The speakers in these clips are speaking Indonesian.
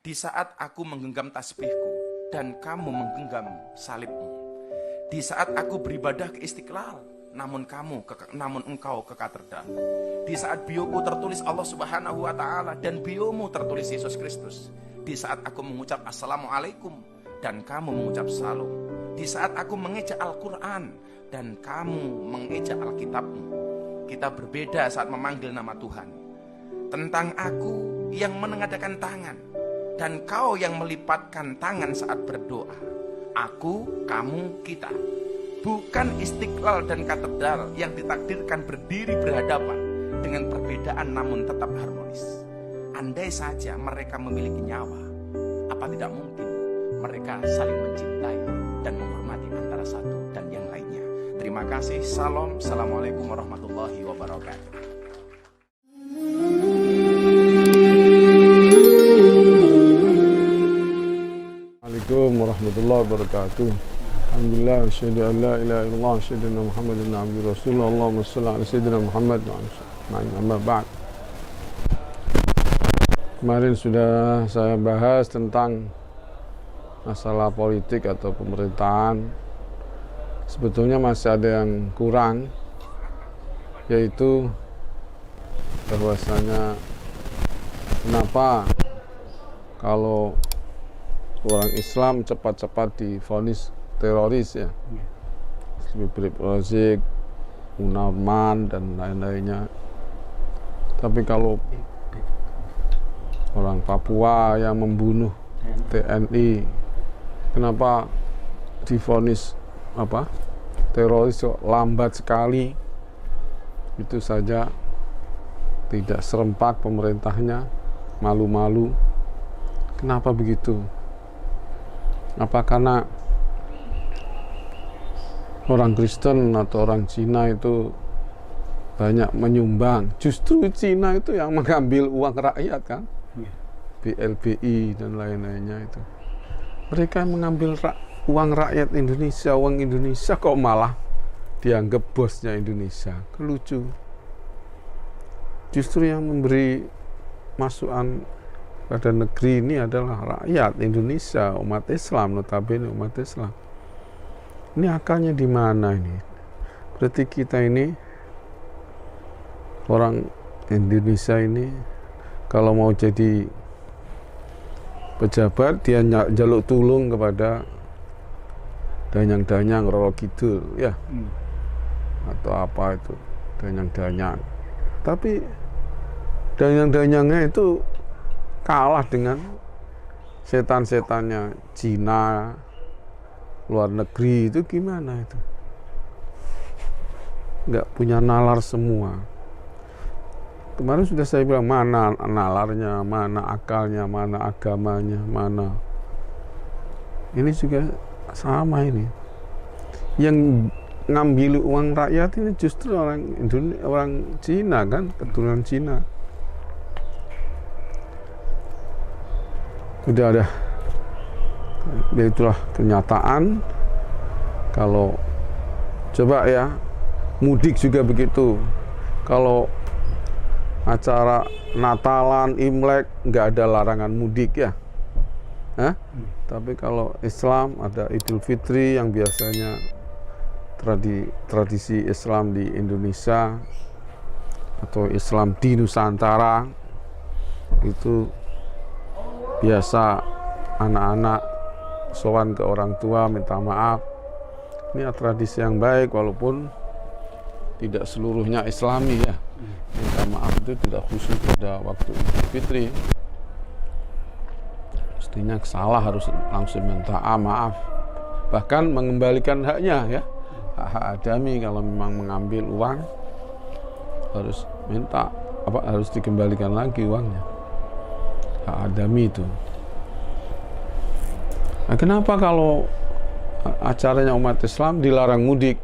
Di saat aku menggenggam tasbihku dan kamu menggenggam salibmu. Di saat aku beribadah ke Istiqlal, namun engkau ke katedral. Di saat bioku tertulis Allah Subhanahu wa Ta'ala dan biomu tertulis Yesus Kristus. Di saat aku mengucap Assalamualaikum dan kamu mengucap Salam. Di saat aku mengejak Al-Quran dan kamu mengejak Alkitabmu. Kita berbeda saat memanggil nama Tuhan. Tentang aku yang menengadakan tangan dan kau yang melipatkan tangan saat berdoa. Aku, kamu, kita. Bukan Istiqlal dan katedral yang ditakdirkan berdiri berhadapan dengan perbedaan namun tetap harmonis. Andai saja mereka memiliki nyawa, apa tidak mungkin mereka saling mencintai dan menghormati antara satu dan yang lainnya. Terima kasih. Salam. Assalamualaikum warahmatullahi wabarakatuh. Assalamualaikum warahmatullahi wabarakatuh. Alhamdulillah, asyhadu an la ilaha illallah, asyhadu anna Muhammadan abduhu rasulullah. Allahumma shalli ala sayyidina Muhammad wa ala amma ba'd. Kemarin sudah saya bahas tentang masalah politik atau pemerintahan. Sebetulnya masih ada yang kurang, yaitu bahwasanya kenapa kalau orang Islam cepat-cepat divonis teroris ya, Habib Rizik, Munarman dan lain-lainnya. Tapi kalau orang Papua yang membunuh TNI, kenapa divonis teroris lambat sekali? Itu saja tidak serempak pemerintahnya, malu-malu. Kenapa begitu? Apa karena orang Kristen atau orang Cina itu banyak menyumbang? Justru Cina itu yang mengambil uang rakyat kan, BLBI dan lain-lainnya itu. Mereka mengambil uang rakyat Indonesia, uang Indonesia kok malah dianggap bosnya Indonesia. Lucu. Justru yang memberi masukan pada negeri ini adalah rakyat Indonesia, umat Islam, notabene umat Islam. Ini akalnya di mana ini? Berarti kita ini, orang Indonesia ini, kalau mau jadi pejabat, dia jaluk tulung kepada danyang-danyang Roro Kidul, ya, atau apa itu, danyang-danyang. Tapi danyang-danyangnya itu kalah dengan setan-setannya Cina, luar negeri. Itu gimana itu? Nggak punya nalar semua. Kemarin sudah saya bilang, mana nalarnya, mana akalnya, mana agamanya, mana. Ini juga sama ini. Yang ngambil uang rakyat ini justru orang Cina kan, keturunan Cina. Sudah ada, ya itulah kenyataan. Kalau coba ya, mudik juga begitu. Kalau acara Natalan, Imlek, nggak ada larangan mudik ya. Tapi kalau Islam ada Idul Fitri yang biasanya tradisi Islam di Indonesia atau Islam di Nusantara, itu biasa anak-anak sowan ke orang tua minta maaf. Ini tradisi yang baik walaupun tidak seluruhnya Islami ya. Minta maaf itu tidak khusus pada waktu Idul Fitri. Mestinya salah harus langsung minta maaf. Bahkan mengembalikan haknya ya. Hak adami kalau memang mengambil uang harus minta harus dikembalikan lagi uangnya. Hak adami itu. Nah, kenapa kalau acaranya umat Islam dilarang mudik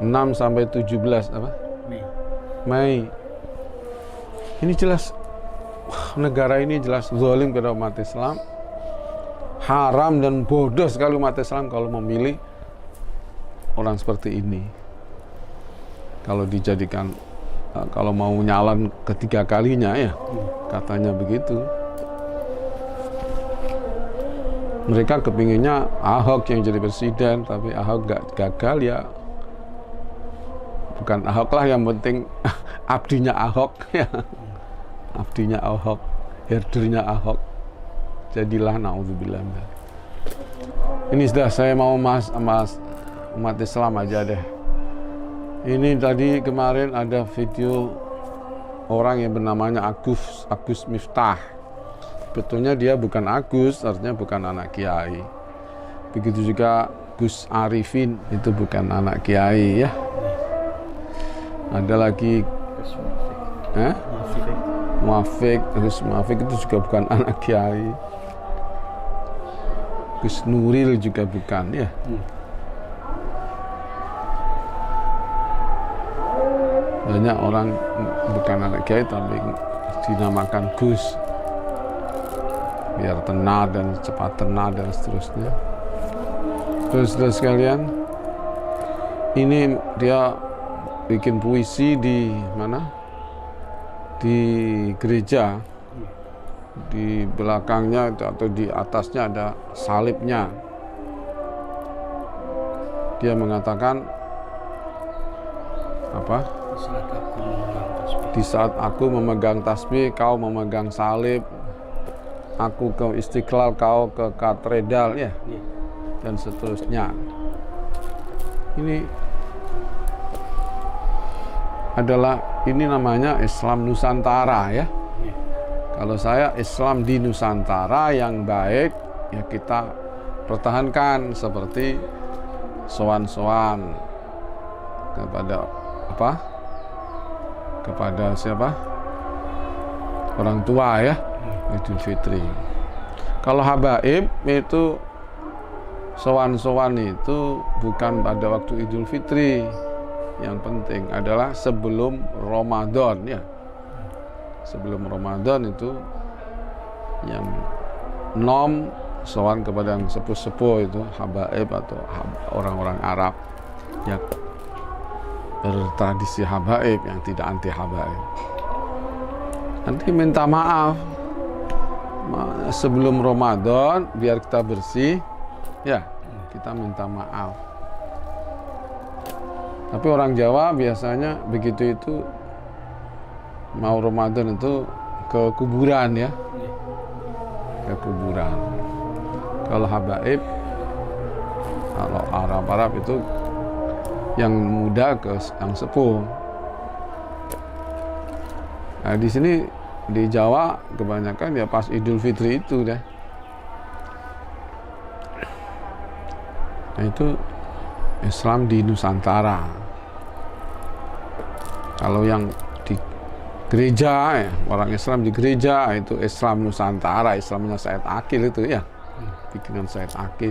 6 sampai 17 Mei. Ini jelas negara ini jelas zalim kepada umat Islam. Haram dan bodoh sekali umat Islam kalau memilih orang seperti ini. Kalau dijadikan kalau mau nyalon ketiga kalinya ya, katanya begitu. Mereka kepinginnya Ahok yang jadi presiden, tapi Ahok gagal ya. Bukan Ahok lah yang penting, abdinya Ahok ya. Abdinya Ahok, herdernya Ahok. Jadilah naudzubillah. Ini sudah saya mau mas umat Islam aja deh. Ini tadi kemarin ada video orang yang bernamanya Agus Miftah. Betulnya dia bukan Agus, artinya bukan anak kiai. Begitu juga Gus Arifin, itu bukan anak kiai ya. Ada lagi Gus Muafik itu juga bukan anak kiai. Gus Nuril juga bukan ya. Banyak orang bukan anak kiai tapi dinamakan Gus biar tenar dan cepat tenar dan seterusnya. Terus sekalian, ini dia bikin puisi di mana? Di gereja. Di belakangnya atau di atasnya ada salibnya. Dia mengatakan apa? Di saat aku memegang tasbih, kau memegang salib. Aku ke Istiqlal, kau ke katedral ya. Dan seterusnya. Ini namanya Islam Nusantara ya. Kalau saya Islam di Nusantara yang baik ya kita pertahankan seperti sowan-sowan kepada apa? Kepada siapa? Orang tua ya, Idul Fitri. Kalau habaib itu sowan-sowan itu bukan pada waktu Idul Fitri. Yang penting adalah sebelum Ramadan ya. Sebelum Ramadan itu yang sowan kepada yang sepuh-sepuh itu habaib atau orang-orang Arab yang bertradisi habaib yang tidak anti habaib. Nanti minta maaf sebelum Ramadan biar kita bersih ya, kita minta maaf. Tapi orang Jawa biasanya begitu itu mau Ramadan itu ke kuburan ya, ke kuburan. Kalau habaib, kalau Arab itu yang muda ke yang sepuh. Nah di sini di Jawa kebanyakan ya pas Idul Fitri itu deh. Nah itu Islam di Nusantara. Kalau yang di gereja ya, orang Islam di gereja itu Islam Nusantara, Islamnya Said Akil itu ya, bikinan Said Akil.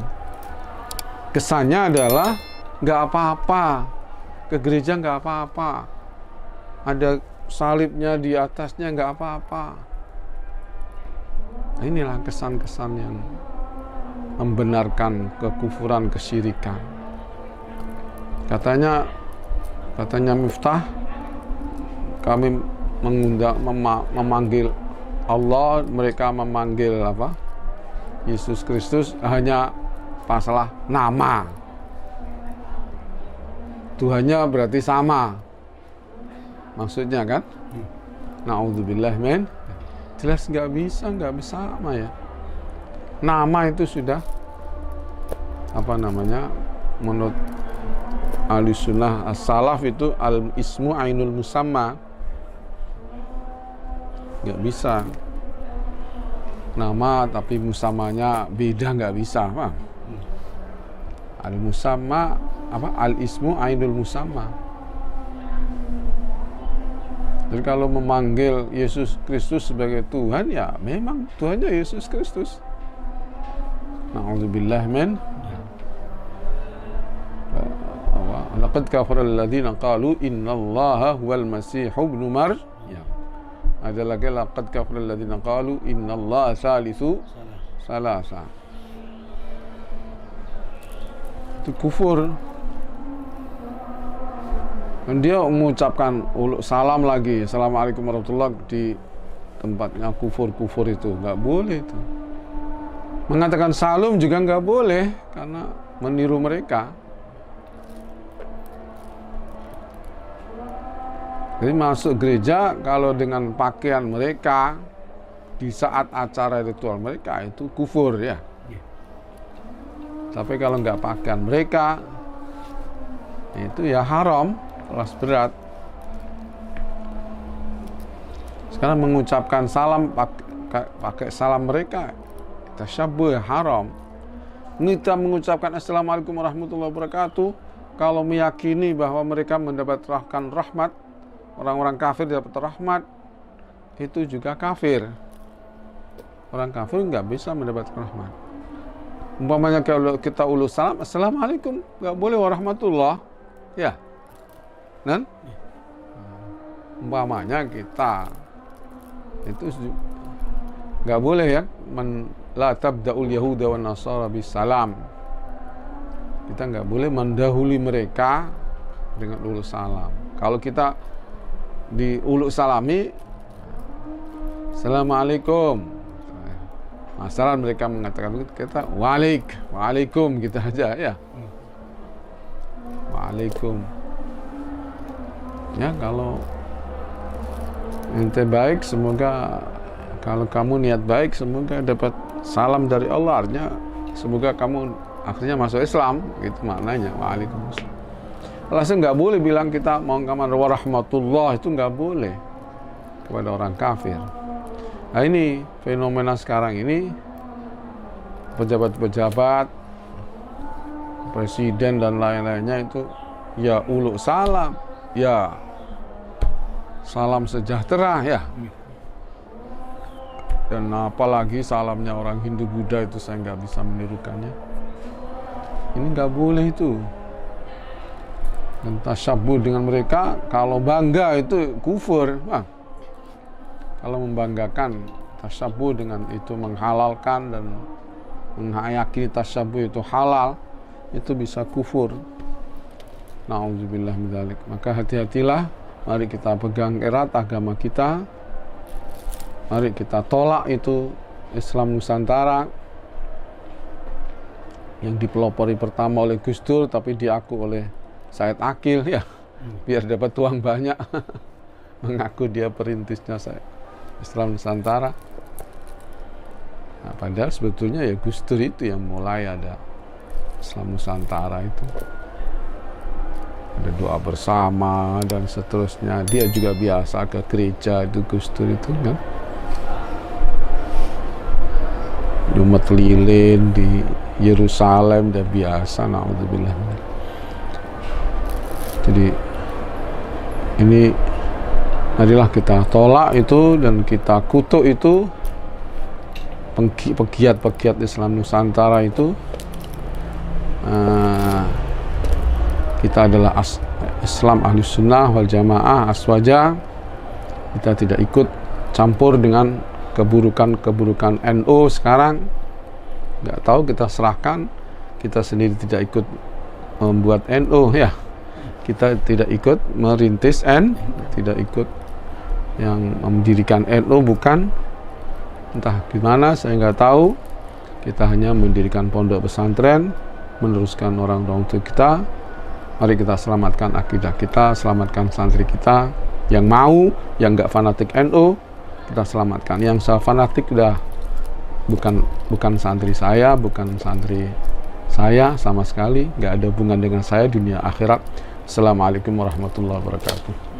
Kesannya adalah nggak apa-apa, ke gereja nggak apa-apa, ada salibnya di atasnya nggak apa-apa. Nah, inilah kesan-kesan yang membenarkan kekufuran, kesyirikan. Katanya Miftah, kami memanggil Allah, mereka memanggil apa? Yesus Kristus hanya masalah nama. Tuhannya berarti sama. Maksudnya kan? Na'udzubillah men. Jelas nggak bisa sama ya. Nama itu sudah apa namanya? Menurut Ahlussunnah as-salaf itu al-ismu ainul musamma. Nggak bisa. Nama tapi musamanya beda, nggak bisa, Pak. Al-musamma apa? Al-ismu ainul musamma. Jadi kalau memanggil Yesus Kristus sebagai Tuhan, ya memang Tuhannya Yesus Kristus. Na'udzubillah min. Laqad kafara alladziina qalu innallaha huwal masiih ibnu maryam. Ada lagi laqad kafara alladziina qalu innallaha salisu salasa. Itu kufur. Dan dia mengucapkan salam lagi, assalamualaikum warahmatullahi, di tempatnya kufur itu nggak boleh itu. Mengatakan salam juga nggak boleh karena meniru mereka. Jadi masuk gereja kalau dengan pakaian mereka di saat acara ritual mereka itu kufur ya. Tapi kalau nggak pakaian mereka itu ya haram, kelas berat. Sekarang mengucapkan salam pakai salam mereka tasyabbuh haram. Kita mengucapkan assalamualaikum warahmatullahi wabarakatuh kalau meyakini bahwa mereka mendapatkan rahmat, orang-orang kafir dapat rahmat, itu juga kafir. Orang kafir nggak bisa mendapatkan rahmat. Umpamanya kalau kita ulus salam, assalamualaikum, nggak boleh warahmatullah, ya, kan? Umpamanya kita itu nggak boleh ya, la tabda'ul yahuda wan nasara bisalam. Kita nggak boleh mendahului mereka dengan ulus salam. Kalau kita di ulus salami, assalamualaikum. Masalah mereka mengatakan kita waalaikum gitu aja ya. Waalaikum. Ya kalau ente baik, semoga kalau kamu niat baik, semoga dapat salam dari Allah. Artinya semoga kamu akhirnya masuk Islam, gitu maknanya. Waalaikumsalam. Langsung nggak boleh bilang kita mau kamar warahmatullah, itu nggak boleh kepada orang kafir. Nah ini fenomena sekarang ini, pejabat-pejabat, presiden dan lain-lainnya itu ya uluk salam, ya salam sejahtera ya. Dan apalagi salamnya orang Hindu Buddha itu saya nggak bisa menirukannya. Ini nggak boleh itu. Dan tasyabbuh dengan mereka, kalau bangga itu kufur. Nah, kalau membanggakan tasyabbuh dengan itu menghalalkan dan menghayati tasyabbuh itu halal, itu bisa kufur. Na'udzubillah min dzalik. Maka hati-hatilah, mari kita pegang erat agama kita. Mari kita tolak itu Islam Nusantara yang dipelopori pertama oleh Gus Dur tapi diaku oleh Said Akil ya, biar dapat uang banyak. Mengaku dia perintisnya Islam Nusantara. Nah, padahal sebetulnya ya Gus Dur itu yang mulai ada Islam Nusantara itu. Ada doa bersama dan seterusnya. Dia juga biasa ke gereja itu Gus Dur itu kan. Jumat lilin di Yerusalem udah biasa, naudzubillah. Jadi ini marilah kita tolak itu dan kita kutuk itu pegiat-pegiat Islam Nusantara itu. Kita adalah Islam Ahli Sunnah wal Jamaah Aswaja. Kita tidak ikut campur dengan keburukan-keburukan NU sekarang. Nggak tahu, kita serahkan. Kita sendiri tidak ikut membuat NU ya. Kita tidak ikut merintis tidak ikut yang mendirikan NU, bukan. Entah gimana saya nggak tahu. Kita hanya mendirikan pondok pesantren, meneruskan orang-orang tua kita. Mari kita selamatkan akidah kita, selamatkan santri kita yang mau, yang nggak fanatik NU, kita selamatkan. Yang saya fanatik udah bukan santri saya, bukan santri saya sama sekali, nggak ada hubungan dengan saya dunia akhirat. Assalamualaikum warahmatullahi wabarakatuh.